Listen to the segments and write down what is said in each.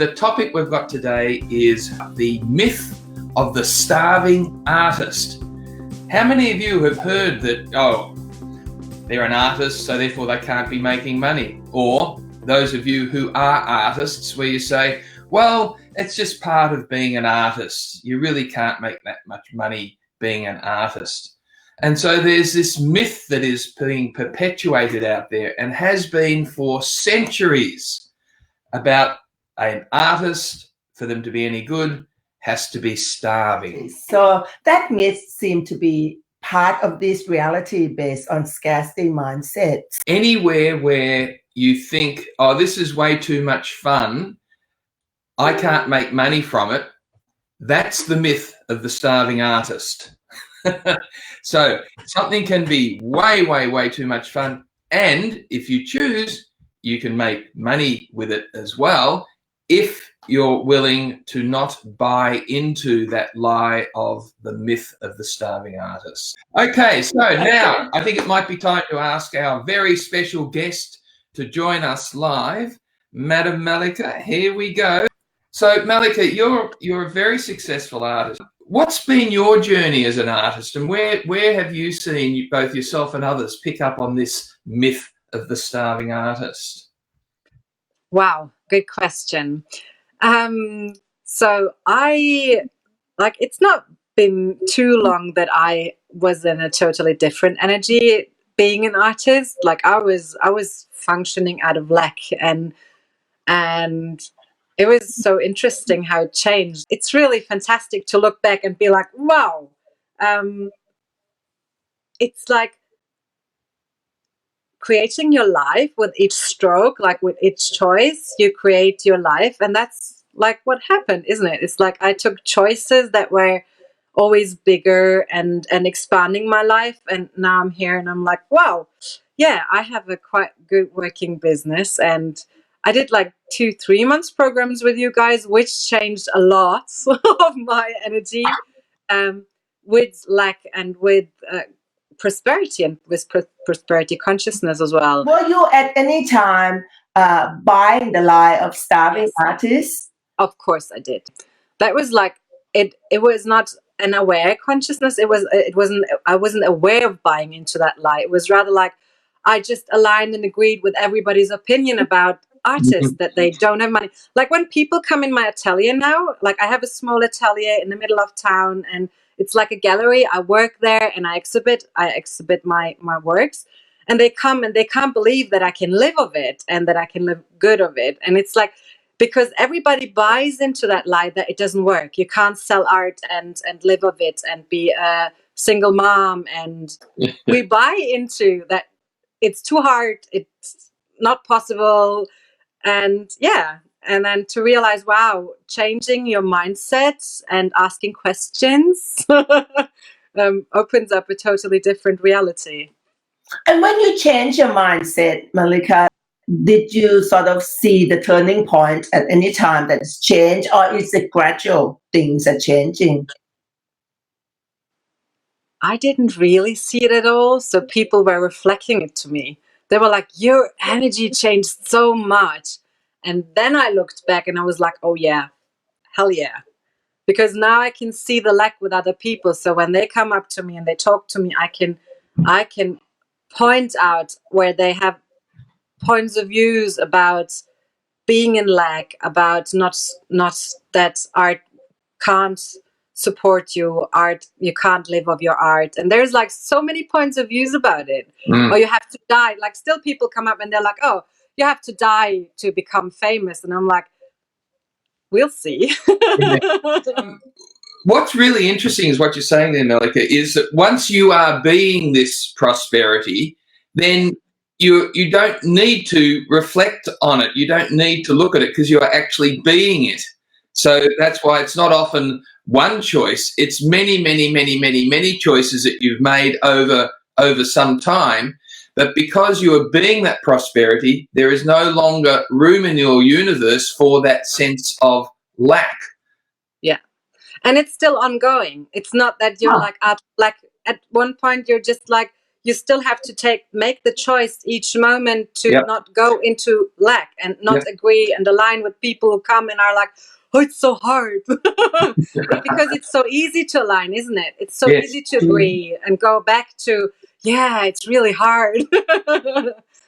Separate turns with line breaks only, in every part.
The topic we've got today is the myth of the starving artist. How many of you have heard that, they're an artist, so therefore they can't be making money? Or those of you who are artists, where you say, well, it's just part of being an artist. You really can't make that much money being an artist. And so there's this myth that is being perpetuated out there and has been for centuries about an artist, for them to be any good, has to be starving.
So that myth seems to be part of this reality based on scarcity mindset.
Anywhere where you think, oh, this is way too much fun, I can't make money from it, that's the myth of the starving artist. So something can be way, way, way too much fun. And if you choose, you can make money with it as well, if you're willing to not buy into that lie of the myth of the starving artist. Okay, so now I think it might be time to ask our very special guest to join us live, Madam Malika. Here we go. So Malika, you're a very successful artist. What's been your journey as an artist, and where have you seen both yourself and others pick up on this myth of the starving artist?
Wow, good question. So it's not been too long that I was in a totally different energy being an artist. Like I was functioning out of lack, and it was so interesting how it changed. It's really fantastic to look back and be like, wow. It's like creating your life with each stroke, like with each choice, you create your life. And that's like what happened, isn't it? It's like I took choices that were always bigger and expanding my life. And now I'm here and I'm like, wow, yeah, I have a quite good working business. And I did like 2-3 months programs with you guys, which changed a lot of my energy with lack and with prosperity, and with prosperity consciousness as well.
Were you at any time buying the lie of starving artists?
Of course I did. That was like it was not an aware consciousness. I wasn't aware of buying into that lie. It was rather like I just aligned and agreed with everybody's opinion about artists, that they don't have money. Like when people come in my atelier now, like I have a small atelier in the middle of town, and it's like a gallery. I work there and I exhibit my works, and they come and they can't believe that I can live of it and that I can live good of it. And it's like, because everybody buys into that lie that it doesn't work. You can't sell art and live of it and be a single mom. And we buy into that it's too hard, it's not possible. And and then to realize, wow, changing your mindset and asking questions opens up a totally different reality.
And when you change your mindset, Malika, did you sort of see the turning point at any time that it's changed, or is it gradual things are changing?
I didn't really see it at all. So people were reflecting it to me. They were like, your energy changed so much. And then I looked back and I was like, oh yeah, hell yeah. Because now I can see the lack with other people. So when they come up to me and they talk to me, I can point out where they have points of views about being in lack, about not that art can't support you, art, you can't live of your art. And there's like so many points of views about it. Or you have to die. Like still people come up and they're like, oh, you have to die to become famous. And I'm like, we'll see.
What's really interesting is what you're saying there, Malika, is that once you are being this prosperity, then you don't need to reflect on it. You don't need to look at it because you are actually being it. So that's why it's not often one choice. It's many, many, many, many, many choices that you've made over some time. But because you are being that prosperity, there is no longer room in your universe for that sense of lack.
Yeah. And it's still ongoing. It's not that you're like at one point you're just like, you still have to make the choice each moment to
Yep.
not go into lack and not
Yep.
agree and align with people who come and are like, oh, it's so hard. Because it's so easy to align, isn't it? It's so
Yes.
easy to agree and go back to, yeah, it's really hard.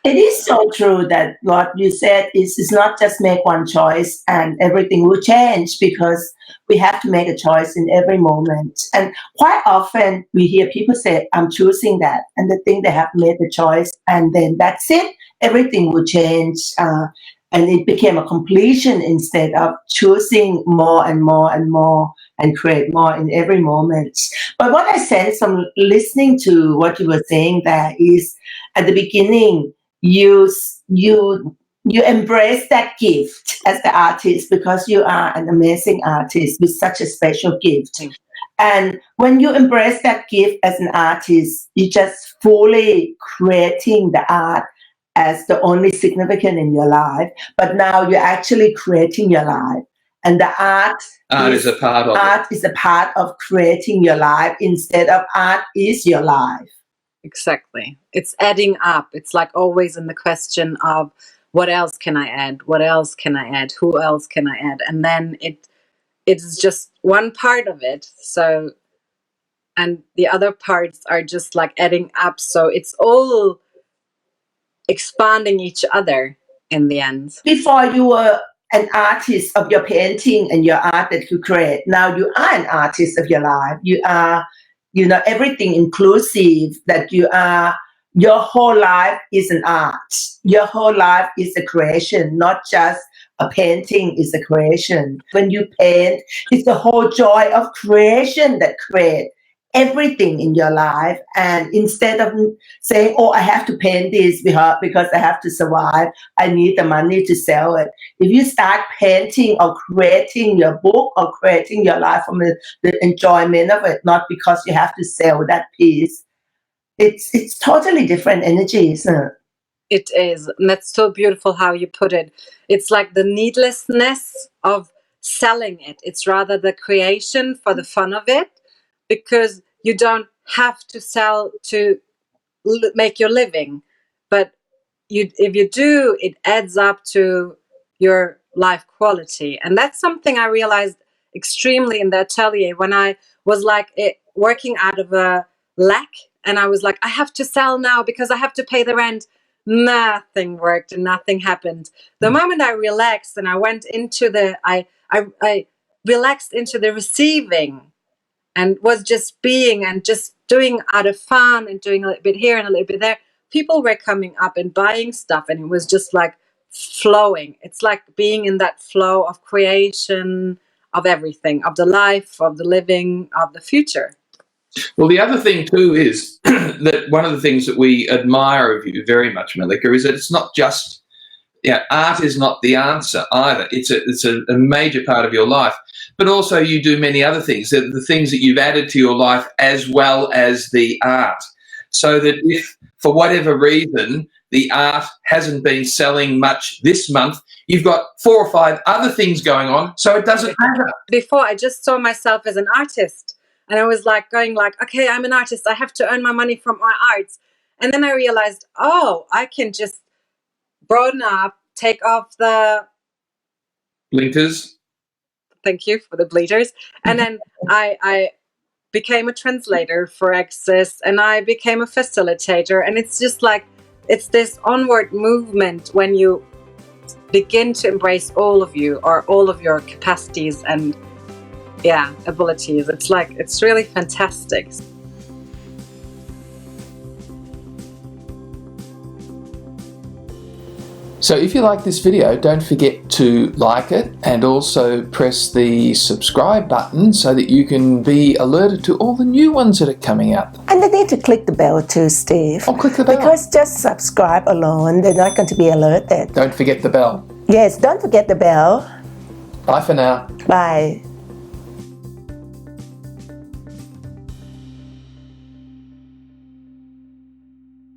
It is so true that what you said is not just make one choice and everything will change, because we have to make a choice in every moment. And quite often we hear people say, I'm choosing that, and they think they have made the choice and then that's it, everything will change. And it became a completion instead of choosing more and more and more and create more in every moment. But what I sense from listening to what you were saying there is, at the beginning, you embrace that gift as the artist, because you are an amazing artist with such a special gift.
Thank you.
And when you embrace that gift as an artist, you just fully creating the art as the only significant in your life. But now you're actually creating your life, and the art
Is a part of it.
art is a part of creating your life instead of art is your life.
Exactly. It's adding up. It's like always in the question of what else can I add? What else can I add? Who else can I add? And then it's just one part of it. So, and the other parts are just like adding up. So it's all expanding each other in the end.
Before you were an artist of your painting and your art that you create. Now you are an artist of your life. You are, everything inclusive, that you are, your whole life is an art. Your whole life is a creation, not just a painting is a creation. When you paint, it's the whole joy of creation that creates everything in your life. And instead of saying, oh, I have to paint this because I have to survive, I need the money to sell it. If you start painting or creating your book or creating your life from the enjoyment of it, not because you have to sell that piece, it's totally different energy, isn't it?
It is. And that's so beautiful how you put it. It's like the needlessness of selling it. It's rather the creation for the fun of it, because you don't have to sell to make your living. But if you do, it adds up to your life quality. And that's something I realized extremely in the atelier when I was like working out of a lack, and I was like, I have to sell now because I have to pay the rent. Nothing worked and nothing happened. The moment I relaxed and I went into I relaxed into the receiving and was just being and just doing out of fun and doing a little bit here and a little bit there, people were coming up and buying stuff, and it was just like flowing. It's like being in that flow of creation, of everything, of the life, of the living, of the future.
Well, the other thing too is that one of the things that we admire of you very much, Malika, is that it's not just, art is not the answer either. It's a major part of your life, but also you do many other things, the things that you've added to your life as well as the art. So that if for whatever reason the art hasn't been selling much this month, you've got 4 or 5 other things going on, so it doesn't matter.
Before, I just saw myself as an artist. And I was like going like, okay, I'm an artist. I have to earn my money from my arts. And then I realized, oh, I can just broaden up, take off the
Blinkers.
Thank you for the bleeders. And then I became a translator for Access, and I became a facilitator. And it's just like, it's this onward movement when you begin to embrace all of you, or all of your capacities and abilities. It's like, it's really fantastic.
So if you like this video, don't forget to like it and also press the subscribe button so that you can be alerted to all the new ones that are coming out.
And they need to click the bell too, Steve.
Oh, click the bell.
Because just subscribe alone, they're not going to be alerted.
Don't forget the bell.
Yes, don't forget the bell.
Bye for now.
Bye.